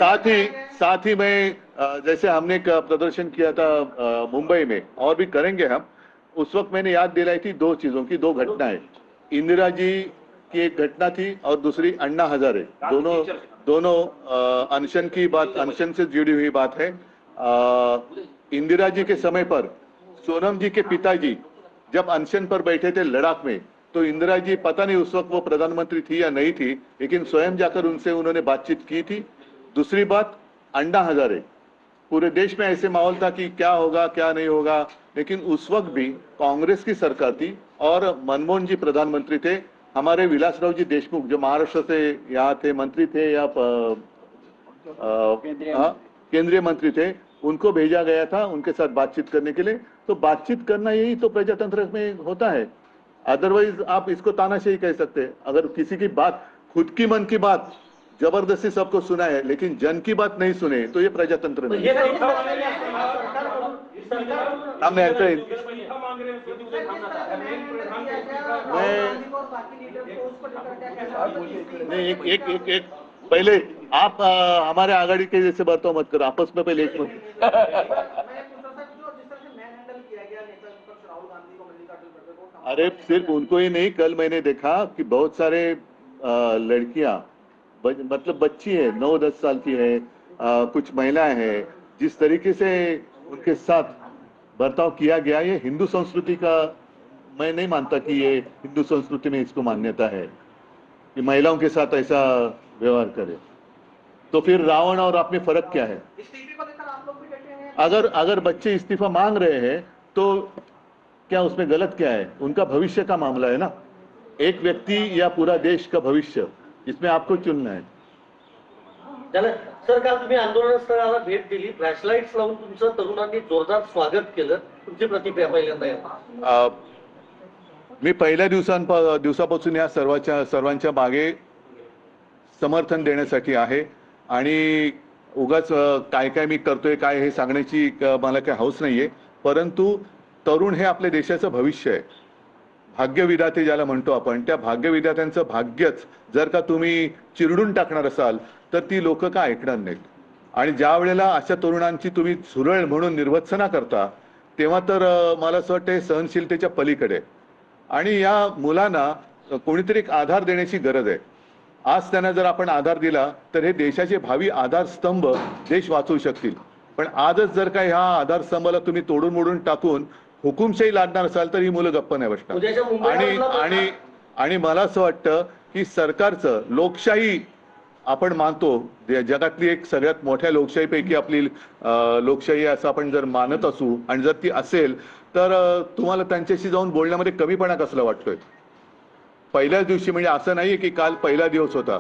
साथ ही मैं जैसे हमने एक प्रदर्शन किया था मुंबई में, और भी करेंगे हम। उस वक्त मैंने याद दिलाई थी दो चीजों की, दो घटनाएं। इंदिरा जी की एक घटना थी और दूसरी अन्ना हजारे। दोनों दोनों अनशन की बात, अनशन से जुड़ी हुई बात है। इंदिरा जी के समय पर सोनम जी के पिताजी जब अनशन पर बैठे थे लद्दाख में, तो इंदिरा जी, पता नहीं उस वक्त वो प्रधानमंत्री थी या नहीं थी, लेकिन स्वयं जाकर उनसे उन्होंने बातचीत की थी। दूसरी बात, अन्ना हजारे। पूरे देश में ऐसे माहौल था कि क्या होगा क्या नहीं होगा, लेकिन उस वक्त भी कांग्रेस की सरकार थी और मनमोहन जी प्रधानमंत्री थे। हमारे विलासराव जी देशमुख जो महाराष्ट्र से यहाँ थे, मंत्री थे या केंद्रीय मंत्री थे, उनको भेजा गया था उनके साथ बातचीत करने के लिए। तो बातचीत करना यही तो प्रजातंत्र में होता है। अदरवाइज आप इसको तानाशाही कह सकते हैं। अगर किसी की बात, खुद की मन की बात जबरदस्ती सबको सुना है लेकिन जन की बात नहीं सुने, तो ये प्रजातंत्र नहीं है। हमने नहीं, एक पहले आप हमारे आघाड़ी के जैसे बर्ताव मत करो, आपस में पहले एक मत। अरे सिर्फ उनको ही नहीं, कल मैंने देखा कि बहुत सारे लड़कियां, मतलब बच्ची है, 9-10 साल की है, कुछ महिलाएं हैं, जिस तरीके से उनके साथ बर्ताव किया गया, ये हिंदू संस्कृति का, मैं नहीं मानता कि ये हिंदू संस्कृति में इसको मान्यता है कि महिलाओं के साथ ऐसा व्यवहार करे। तो फिर रावण और आप में फर्क क्या है? अगर अगर बच्चे इस्तीफा मांग रहे हैं तो क्या उसमें गलत क्या है? उनका भविष्य का मामला है ना, एक व्यक्ति या पूरा देश का भविष्य, इसमें आपको चुनना है। सर, काल तुम्ही आंदोलनस्थळाला भेट दिली, फ्लॅशलाइट्स लावून तुमचं तरुणांनी जोरदार स्वागत केलं, तुमची प्रतिक्रिया पहिल्यांदा? मी पहिल्या दिवसापासून या सर्वांच्या मागे समर्थन देण्यासाठी आहे आणि उगाच काय काय मी करतोय काय हे सांगण्याची मला काही हौस नाहीये। परंतु तरुण हे आपल्या देशाचं भविष्य आहे। भाग्यविधाते ज्याला म्हणतो आपण, त्या भाग्यविधात्यांचं भाग्यच जर का तुम्ही चिरडून टाकणार असाल तर ती लोक का ऐकणार नाहीत। आणि ज्या वेळेला अशा तरुणांची तुम्ही झुरळ म्हणून निर्वत्सना करता, तेव्हा तर मला असं वाटतं सहनशीलतेच्या पलीकडे। आणि या मुलांना कोणीतरी एक आधार देण्याची गरज आहे। आज त्यांना जर आपण आधार दिला तर हे देशाचे भावी आधारस्तंभ देश वाचवू शकतील। पण आजच जर का ह्या आधारस्तंभाला तुम्ही तोडून मोडून टाकून हुकुमशाही लादणार असाल तर ही मुलं गप्प नाही बसणार। आणि मला असं वाटतं की सरकारचं, लोकशाही आपण मानतो, जगातली एक सगळ्यात मोठ्या लोकशाहीपैकी आपली लोकशाही असं आपण जर मानत असू आणि जर ती असेल तर तुम्हाला त्यांच्याशी जाऊन बोलण्यामध्ये कमीपणा कसला वाटतोय? पहिल्याच दिवशी, म्हणजे असं नाहीये की काल पहिला दिवस होता,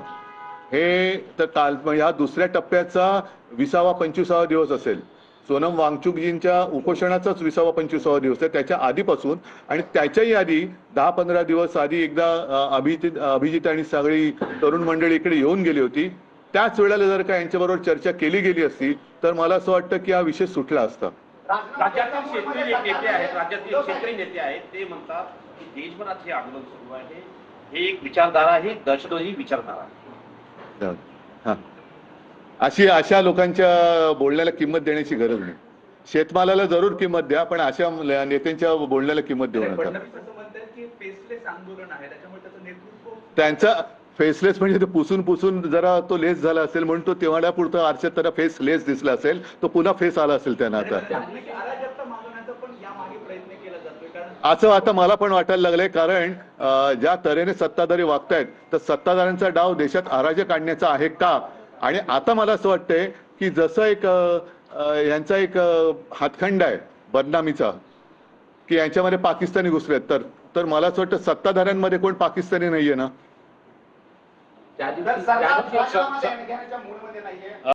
हे तर काल ह्या दुसऱ्या टप्प्याचा 20वा-25वा दिवस असेल। सोनम वांगचुकजींच्या उपोषणाचाच 20वा-25वा दिवस आहे, त्याच्या आधीपासून। आणि त्याच्याही आधी 10-15 दिवस आधी एकदा अभिजित आणि सगळी तरुण मंडळी इकडे येऊन गेली होती। त्याच वेळेला जर का यांच्याबरोबर चर्चा केली गेली असती तर मला असं वाटतं की हा विषय सुटला असता। राज्यातील शेतकरी नेते आहेत, राज्यातील शेतकरी नेते आहेत, ते म्हणतात की देशभरात हे आंदोलन सुरू आहे, हे एक विचारधारा आहे, दहशतवादी विचारधारा आहे। हा, अशा लोकांच्या बोलण्याला किंमत देण्याची गरज नाही। शेतमालाला जरूर किंमत द्या, पण अशा नेत्यांच्या बोलण्याला किंमत देऊ नका। त्यांचा फेसलेस म्हणजे ते पुसून जरा तो लेस झाला असेल म्हणून तो तेवढ्या पुरता आरशात त्याला फेस लेस दिसला असेल, तो पुन्हा फेस आला असेल त्यांना आता। असं आता मला पण वाटायला लागलंय, कारण ज्या तऱ्हेने सत्ताधारी वागतायत तर सत्ताधाऱ्यांचा डाव देशात अराजक आणण्याचा आहे का? आणि आता मला असं वाटतंय की जसं एक यांचा एक हातखंडा आहे बदनामीचा, की यांच्यामध्ये पाकिस्तानी घुसलेत, तर मला असं वाटतं सत्ताधाऱ्यांमध्ये कोण पाकिस्तानी नाहीये ना।